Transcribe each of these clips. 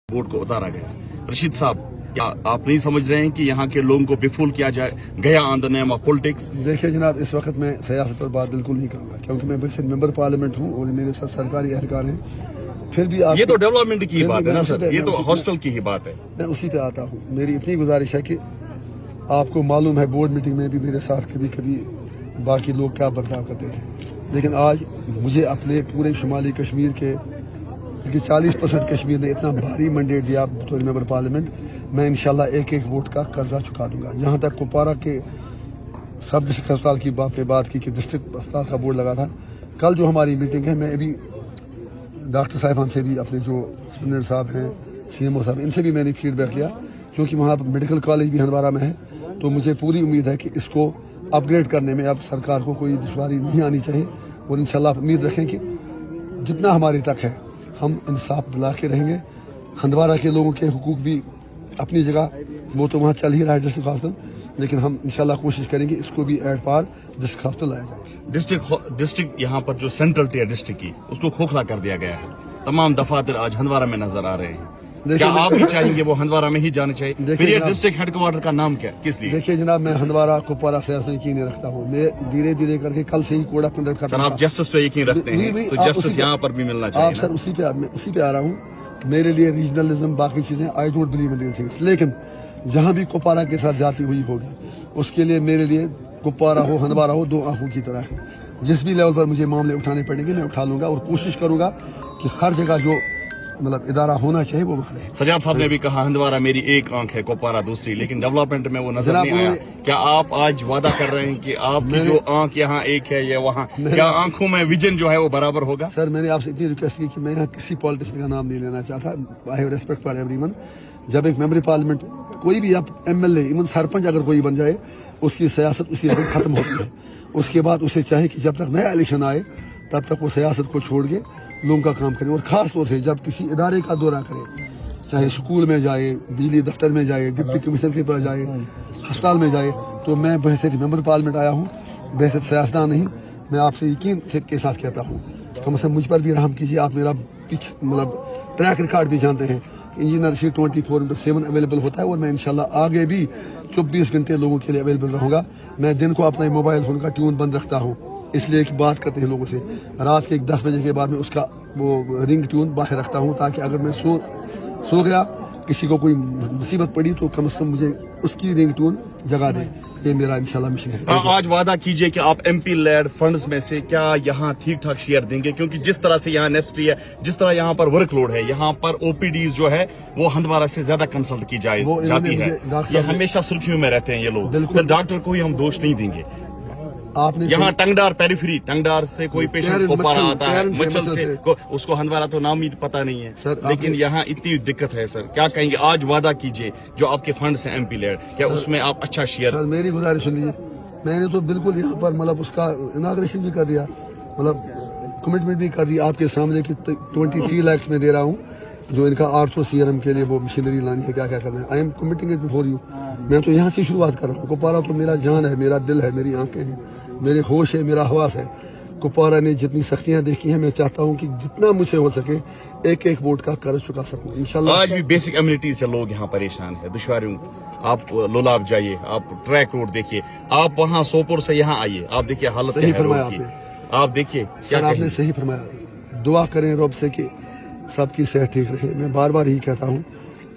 Vote को उतारा गया। रशीद साहब, क्या आप नहीं समझ रहे हैं कि यहाँ के लोगों को बेफूल किया गया on the name of politics? देखिए जनाब, इस वक्त मैं सियासत पर बात बिल्कुल नहीं करूँगा, क्योंकि मैं वैसे मेंबर पार्लियामेंट हूँ और मेरे साथ सरकारी एहलकार हैं। फिर भी ये तो डेवलपमेंट की बात है ना सर, ये तो हॉस्टल की ही बात है। मैं उसी पे आता हूँ। मेरी इतनी गुजारिश है कि आपको मालूम है बोर्ड मीटिंग में भी मेरे साथ कभी कभी बाकी लोग क्या बर्ताव करते थे, लेकिन आज मुझे अपने पूरे शुमाली कश्मीर के, क्योंकि 40% कश्मीर ने इतना भारी मैंडेट दिया बतौर मेंबर पार्लियामेंट, मैं इंशाल्लाह एक एक वोट का कर्जा चुका दूंगा। जहाँ तक कुपवारा के सब डिस्ट्रिक्ट अस्पताल की बात की कि डिस्ट्रिक्ट अस्पताल का बोर्ड लगा था, कल जो हमारी मीटिंग है, मैं अभी डॉक्टर साहिबान से भी, अपने जो सुनील साहब हैं, CMO साहब, इनसे भी मैंने फीडबैक लिया, क्योंकि वहाँ मेडिकल कॉलेज भी हंदवारा में है, तो मुझे पूरी उम्मीद है कि इसको अपग्रेड करने में अब सरकार को कोई दुश्वारी नहीं आनी चाहिए। और इंशाल्लाह उम्मीद रखें कि जितना हमारे तक है हम इंसाफ दिला के रहेंगे। हंदवारा के लोगों के हुकूक भी अपनी जगह, वो तो वहाँ चल ही रहा है डिस्ट्रिक्ट हॉस्पिटल, लेकिन हम इंशाल्लाह कोशिश करेंगे इसको भी एट पार डिस्ट्रिक्ट हॉस्पिटल लाया जाए। डिस्ट्रिक्ट यहाँ पर जो सेंट्रल टियर डिस्ट्रिक्ट की, उसको खोखला कर दिया गया है। तमाम दफातर आज हंदवारा में नजर आ रहे हैं। क्या आप भी चाहेंगे वो हंदवारा में ही जाना चाहिए? फिर ये डिस्ट्रिक्ट हेडक्वार्टर का नाम क्या, किस लिए? देखिए जनाब, मैं हंदवारा कुपवारा से यकीन रखता हूँ। मैं धीरे धीरे करके कल से ही कोड ऑफ कंडक्ट सर, आप जस्टिस पे यकीन रखते हैं, तो जस्टिस यहाँ पर भी मिलना चाहिए। आप सर उसी पे आ रहा हूँ। मेरे लिए रीजनलिज्म, बाकी चीजें, I don't believe in these things, लेकिन जहाँ भी कुपवारा के साथ जाती हुई होगी, उसके लिए मेरे लिए कुपवारा हो हंदवारा हो दो आंखों की तरह है। जिस भी लेवल पर मुझे मामले उठाने पड़ेंगे मैं उठा लूंगा, और कोशिश करूंगा कि हर जगह जो मतलब इदारा होना चाहिए वो वहाँ रहे। सजाद साहब ने भी कहा हंदवारा मेरी एक आंख है, कुपवारा दूसरी, लेकिन डेवलपमेंट में वो नजर नहीं आया। क्या आप आज वादा कर रहे हैं कि आपकी जो आंख यहाँ एक है या वहाँ, क्या आंखों में विजन जो है वो बराबर होगा? सर, मैंने आपसे इतनी रिक्वेस्ट की कि मैं यहाँ किसी पॉलिटिशियन का नाम नहीं लेना चाहता। I have respect for everyone. जब एक मेंबर पार्लियामेंट, कोई भी, आप MLA, इवन सरपंच अगर कोई बन जाए, उसकी सियासत उसी वक्त खत्म होती है। उसके बाद उसे चाहे कि जब तक नया इलेक्शन आए तब तक वो सियासत को छोड़ के लोगों का काम करे, और खास तौर से जब किसी इदारे का दौरा करे, चाहे स्कूल में जाए, बिजली दफ्तर में जाए, डिप्टी कमिश्नर के पास जाए, अस्पताल में जाए, तो मैं बहैसियत मेंबर पार्लियामेंट आया हूँ, बहैसियत सियासतदान नहीं। मैं आपसे यकीन के साथ कहता हूँ, कम से कम मुझ पर भी रहम कीजिए। आप मेरा मतलब ट्रैक रिकॉर्ड भी जानते हैं। इंजीनियर रशीद 24/7 अवेलेबल होता है, और मैं इंशाल्लाह आगे भी 24 घंटे लोगों के लिए अवेलेबल रहूँगा। मैं दिन को अपना मोबाइल फोन का ट्यून बंद रखता हूँ, इसलिए कि बात करते हैं लोगों से। रात के 10 बजे के बाद में उसका वो रिंग ट्यून बाहर रखता हूँ, ताकि अगर मैं सो गया, किसी को कोई मुसीबत पड़ी, तो कम से कम मुझे उसकी रिंग ट्यून जगा दे। ये मेरा इंशाल्लाह मिशन है। आज वादा कीजिए कि आप MP लेड फंड्स में से क्या यहाँ ठीक ठाक शेयर देंगे, क्योंकि जिस तरह से यहाँ नेस्ट्री है, जिस तरह यहाँ पर वर्कलोड है, यहाँ पर OPDs जो है वो हंदवारा से ज्यादा कंसल्ट की जाती है। ये हमेशा सुर्खियों में रहते हैं ये लोग। फिर डॉक्टर को ही हम दोष नहीं देंगे। आपने यहाँ टंगडार पेरिफेरी, टंगडार से कोई पेशेंट कुपवारा आता है, मचल से उसको हंदवारा तो नाम ही पता नहीं है, लेकिन यहाँ इतनी दिक्कत है। सर, क्या कहेंगे? आज वादा कीजिए जो आपके फंड्स हैं MP लेड, क्या उसमें आप अच्छा शेयर? सर, मेरी गुजारिश सुन लीजिए। मैंने तो बिल्कुल यहाँ पर मतलब उसका इनाग्रेशन भी कर दिया, मतलब कमिटमेंट भी कर दी आपके सामने कि 23 लाख में दे रहा हूँ, जो इनका 800 CRM के लिए वो मशीनरी लानी है, क्या क्या करना है। I am committing it before you. मैं तो यहाँ से शुरुआत कर रहा हूँ। कुपवारा तो मेरा जान है, मेरा दिल है, मेरी आंखें हैं, मेरे होश है, मेरा हवास है। कुपवारा ने जितनी सख्तियां देखी हैं, मैं चाहता हूं कि जितना मुझसे हो सके एक एक वोट का कर्ज चुका सकूं इंशाल्लाह। आज भी बेसिक एम्यूनिटी से लोग यहाँ परेशान है, दुश्वारियों। आप लोलाब जाइए, आप ट्रैक रोड देखिए, आप वहाँ सोपोर से यहाँ आइए, आप देखिए हालत सही फरमाया आपने। आप देखिए क्या आपने सही फरमाया। दुआ करें रब से कि सबकी सेहत ठीक रहे। मैं बार बार यही कहता हूँ,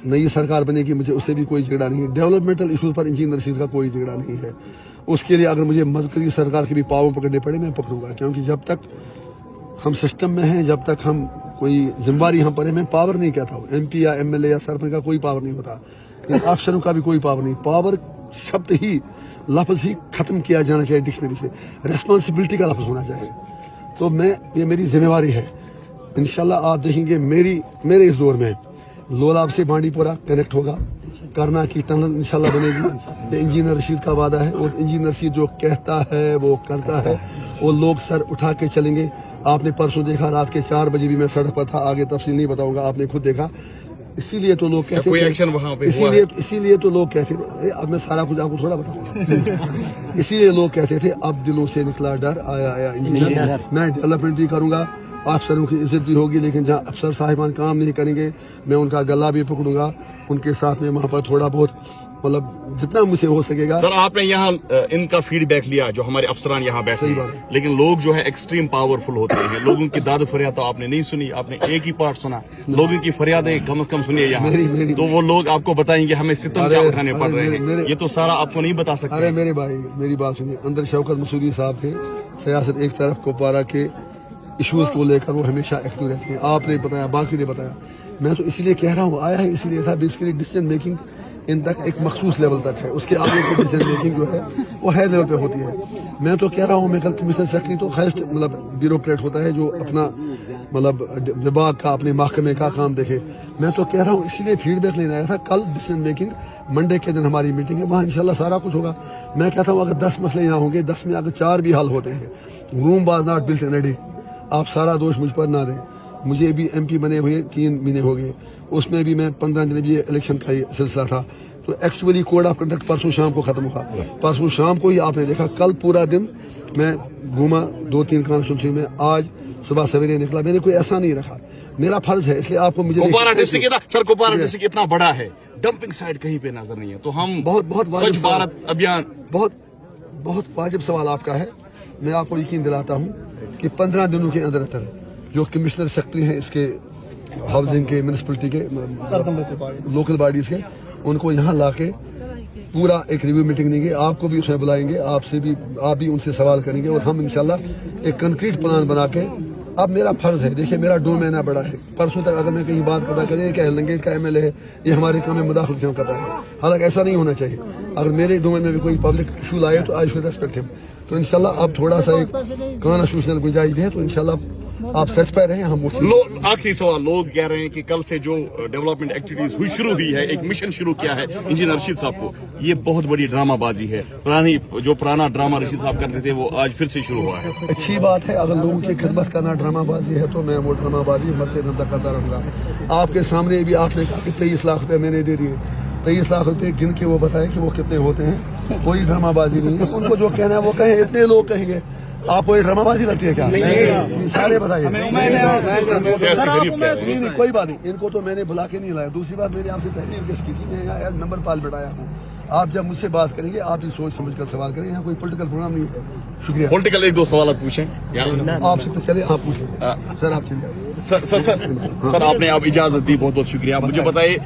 नई सरकार बनेगी, मुझे उससे भी कोई झगड़ा नहीं है। डेवलपमेंटल इशूज पर इंजीनियर रशीद का कोई झगड़ा नहीं है। उसके लिए अगर मुझे मरकजी सरकार के भी पावर पकड़ने पड़े, मैं पकड़ूंगा, क्योंकि जब तक हम सिस्टम में हैं, जब तक हम कोई जिम्मेवारी हम पर है, मैं पावर नहीं कहता हूँ। MP या MLA या सरपंच का कोई पावर नहीं होता, अफसरों का भी कोई पावर नहीं। पावर शब्द ही, लफ्ज ही खत्म किया जाना चाहिए डिक्शनरी से। रेस्पॉन्सिबिलिटी का लफ्ज होना चाहिए। तो ये मेरी जिम्मेवारी है। इंशाल्लाह आप देखेंगे मेरे इस दौर में लोलाब से बांडीपुरा कनेक्ट होगा, करना की टनल इंशाल्लाह बनेगी। इंजीनियर रशीद का वादा है, और इंजीनियर रशीद जो कहता है वो करता है, वो लोग सर उठा के चलेंगे। आपने परसों देखा, रात के 4 बजे भी मैं सड़क पर था, आगे तफसील नहीं बताऊंगा, आपने खुद देखा। इसीलिए तो लोग कहते थे, इसीलिए तो लोग कहते थे, अब मैं सारा कुछ आपको थोड़ा बताऊंगा। इसीलिए लोग कहते थे अब दिलों से निकला डर, आया इंजीनियर। मैं डेवलपमेंट भी करूंगा, अफसरों की इज्जत भी होगी, लेकिन जहाँ अफसर साहिबान काम नहीं करेंगे मैं उनका गला भी पकड़ूंगा, उनके साथ में वहाँ पर थोड़ा बहुत मतलब जितना मुझसे हो सकेगा। सर आपने यहाँ इनका फीडबैक लिया, जो हमारे अफसरान यहाँ बैठे सही हैं, बात है। लेकिन लोग जो है एक्सट्रीम पावरफुल होते हैं, लोगों की दाद फरियाद तो आपने नहीं सुनी, आपने एक ही पार्ट सुना, लोगों की फरियादें कम से कम सुनिए यहाँ। तो वो लोग आपको बताएंगे हमें सितम क्या उठाने पड़ रहे हैं, ये तो सारा आपको नहीं बता सकते। अरे मेरे भाई मेरी बात सुनिए, अंदर शौकत मसूदी साहब थे, सियासत एक तरफ कुपवारा के इश्यूज को लेकर वो हमेशा एक्टिव रहते हैं, आपने बताया बाकी ने बताया, मैं तो इसलिए कह रहा हूँ आया है इसलिए था बेसिकली डिसीजन मेकिंग इन तक एक मखसूस लेवल तक है, उसके आगे की डिसीजन मेकिंग जो है वो हाई लेवल पे होती है। मैं तो कह रहा हूँ, मैं कल कमिश्नर सेक्रेटरी तो खैर मतलब ब्यूरोक्रेट होता है जो अपना मतलब विभाग का अपने महकमे का काम देखे, मैं तो कह रहा हूँ इसीलिए फीडबैक लेने आया था। कल डिसीजन मेकिंग मंडे के दिन हमारी मीटिंग है, वहाँ इंशाल्लाह सारा कुछ होगा। मैं कहता हूँ अगर 10 मसले यहाँ होंगे, 10 में अगर 4 भी हल होते हैं, room was not built in a day, आप सारा दोष मुझ पर ना दें। मुझे भी MP बने हुए 3 महीने हो गए, उसमें भी मैं 15 दिन भी इलेक्शन का ही सिलसिला था, तो एक्चुअली कोड ऑफ कंडक्ट परसों शाम को खत्म हुआ, परसों शाम को ही आपने देखा। कल पूरा दिन मैं घूमा 2-3 कॉन्स्टिट्यूंसी में, आज सुबह सवेरे निकला, मैंने कोई ऐसा नहीं रखा, मेरा फर्ज है इसलिए आपको मुझे Kupwara district sir, Kupwara district इतना बड़ा है, डंपिंग साइट कहीं पे नजर नहीं है, तो हम बहुत स्वच्छ भारत अभियान बहुत वाजिब सवाल आपका है। मैं आपको यकीन दिलाता हूँ कि 15 दिनों के अंदर अंदर जो कमिश्नर सेक्रेटरी हैं इसके हाउसिंग के, म्यूनिसिपलिटी के, लोकल बॉडीज के, उनको यहाँ लाके पूरा एक रिव्यू मीटिंग लेंगे, आपको भी उसमें बुलाएंगे, आपसे भी आप भी उनसे सवाल करेंगे और हम इंशाल्लाह एक कंक्रीट प्लान बना के। अब मेरा फर्ज है, देखिए मेरा डोमेन है बड़ा है, परसों तक अगर मैं कहीं बात करता करें कि लंगेट का MLA है, ये हमारे काम में मुदाखलत क्यों करता है, हालांकि ऐसा नहीं होना चाहिए। अगर मेरे डोमेन में भी कोई पब्लिक इशू लाए तो आई शुड रेस्पेक्ट हिम। तो इंशाल्लाह अब थोड़ा सा एक कॉन्स्टिट्यूशनल गुंजाइश भी है, तो इंशाल्लाह आप सेटिस्फाई रहे हैं, हम आखिरी सवाल, लोग कह रहे हैं कि कल से जो डेवलपमेंट एक्टिविटीज शुरू हुई है, एक मिशन शुरू किया है इंजीनियर रशीद साहब को, ये बहुत बड़ी ड्रामाबाजी है, पुराना ड्रामा रशीद साहब करते थे वो आज फिर से शुरू हुआ है। अच्छी बात है, अगर लोगों की खिदमत करना ड्रामाबाजी है तो मैं वो ड्रामाबाजी मरते दम तक करता रहूंगा। आपके सामने भी आपने कहा कि 23 लाख रुपए मैंने दे दिए, 23 लाख रुपए गिन के वो बताएं कि वो कितने होते हैं, कोई ड्रामाबाजी नहीं है, उनको जो कहना है वो कहें, इतने लोग कहेंगे, आप कोई ड्रामाबाजी लगती है क्या? नहीं, सारे बताइए। नहीं, कोई बात नहीं, इनको तो मैंने बुला के नहीं लाया। दूसरी बात, मैंने आपसे पहले रिक्वेस्ट की थी, मैं यहाँ नंबर पार्लियामेंट आया हूँ, आप जब मुझसे बात करेंगे आप भी सोच समझ कर सवाल करें, यहाँ कोई पॉलिटिकल प्रोग्राम नहीं है। शुक्रिया। पॉलिटिकल 1-2 सवाल पूछें आपसे तो चले, आप पूछें सर, आप चलिए। सर आपने आप इजाजत दी, बहुत बहुत शुक्रिया। मुझे बताइए,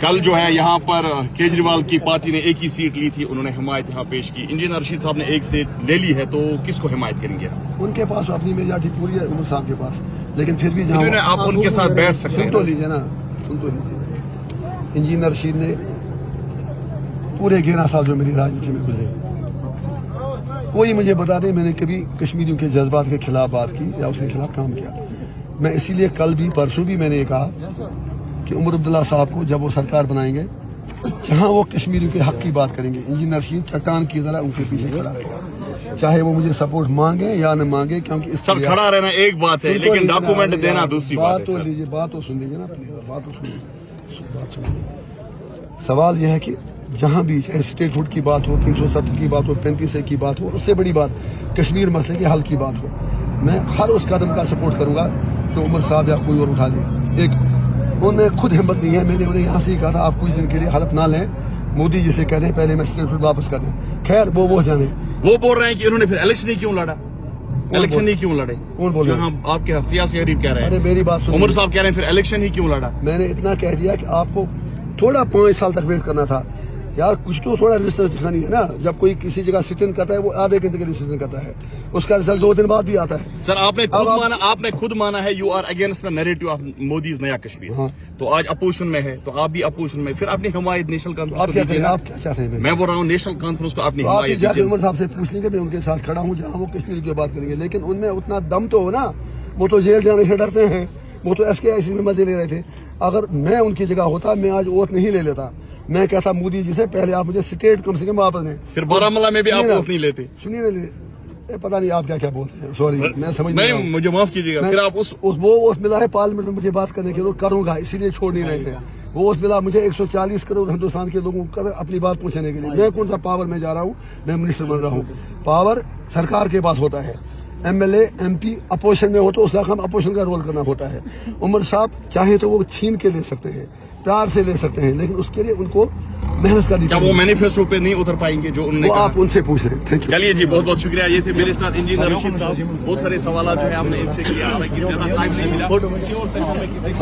कल जो है यहाँ पर केजरीवाल की पार्टी ने एक ही सीट ली थी, उन्होंने हिमायत यहाँ पेश की, इंजीनियर रशीद साहब ने एक सीट ले ली है, तो किसको हिमायत करेंगे? उनके पास अपनी मेजॉरिटी पूरी है उमर साहब के पास, लेकिन फिर भी जहाँ आप उनके साथ बैठ सकते हैं। सुन तो लीजिए ना, सुन तो लीजिए। इंजीनियर रशीद ने पूरे 11 साल जो मेरी राजनीति में गुजरे, कोई मुझे बता दे मैंने कभी कश्मीरियों के जज्बात के खिलाफ बात की या उसके खिलाफ काम किया? मैं इसीलिए कल भी परसों भी मैंने ये कहा कि उमर अब्दुल्ला साहब को जब वो सरकार बनाएंगे, जहां वो कश्मीरियों के हक की बात करेंगे, इंजीनियर रशीद चट्टान की तरह उनके पीछे खड़ा रहेगा, चाहे वो मुझे सपोर्ट मांगे या न मांगे, क्योंकि सर खड़ा रहना एक बात है, लेकिन डॉक्यूमेंट देना दूसरी बात है। तो लीजिए, बात तो सुन लीजिए ना, बात तो सुनिए। सवाल यह है कि जहां भी चाहे स्टेटहुड की बात हो, 370 की बात हो, 35A की बात हो, उससे बड़ी बात कश्मीर मसले के हल की बात हो, मैं हर उस कदम का सपोर्ट करूंगा तो उमर साहब या कोई और उठा ले। एक उनमें खुद हिम्मत नहीं है, मैंने उन्हें यहाँ से ही कहा था आप कुछ दिन के लिए हलफ ना लें, मोदी जी से कह दें पहले मैं स्टेटहुड वापस कर दें। खैर वो जाने, वो बोल रहे हैं कि इन्होंने फिर इलेक्शन ही क्यों लड़ा, इलेक्शन ही क्यों लड़े? कौन बोल रहे हैं? आपके सियासी हरीफ कह रहे हैं। अरे मेरी बात सुनो, उमर साहब कह रहे हैं फिर इलेक्शन ही क्यों लड़ा? मैंने इतना कह दिया कि आपको थोड़ा 5 साल तक वेट करना था यार, कुछ तो थोड़ा रेजिस्टेंस दिखानी है ना। जब कोई किसी जगह सिट इन करता है वो आधे घंटे के लिए सिट इन करता है, उसका रिजल्ट 2 दिन बाद भी आता है। सर आपने खुद माना है you are against the narrative of Modi's नया कश्मीर। हाँ। तो आज अपोजिशन में है, तो आप भी अपोजिशन में, फिर अपनी हिमायत नेशनल कॉन्फ्रेंस आप क्या चाहते हैं? मैं बोल रहा हूँ नेशनल कॉन्फ्रेंस को अपनी हिमायत दीजिए। उमर साहब से पूछ लेंगे, मैं उनके साथ खड़ा हूँ जहाँ वो कश्मीर की बात करेंगे, लेकिन उनमें उतना दम तो हो ना, वो तो जेल जाने से डरते हैं, वो तो SKIC में मजे ले रहे थे। अगर मैं उनकी जगह होता मैं आज ओथ नहीं ले लेता, मैं कहता मोदी जी से पहले आप मुझे स्टेट कम से कम वापस दें। फिर बारामूला में भी आप ओथ नहीं लेते। सुनिए ना, पता नहीं आप क्या क्या बोलते हैं, सॉरी मैं समझ नहीं, मुझे माफ कीजिएगा। फिर आप वो ओथ मिला है पार्लियामेंट में मुझे बात करने के लिए, करूंगा इसीलिए छोड़ नहीं रहे हैं। वो ओथ मिला मुझे 140 करोड़ हिंदुस्तान के लोगों को अपनी बात पहुंचाने के लिए। मैं कौन सा पावर में जा रहा हूँ, मैं मिनिस्टर बन रहा हूँ, पावर सरकार के पास होता है। MLA MP अपोजिशन में हो तो उस हम अपोजिशन का रोल करना होता है। उमर साहब चाहे तो वो छीन के ले सकते हैं, प्यार से ले सकते हैं, लेकिन उसके लिए उनको मेहनत करनी क्या वो पड़ेगी। मैनिफेस्टो पे नहीं उतर पाएंगे जो उन्होंने वो कहा? आप उनसे पूछ लें। Thank you. चलिए जी, बहुत बहुत शुक्रिया। ये थे मेरे साथ इंजीनियर रशीद साहब। बहुत सारे सवाल जो है हमने इनसे किया, हालांकि ज्यादा टाइम नहीं मिला। किसी और सेशन में किसी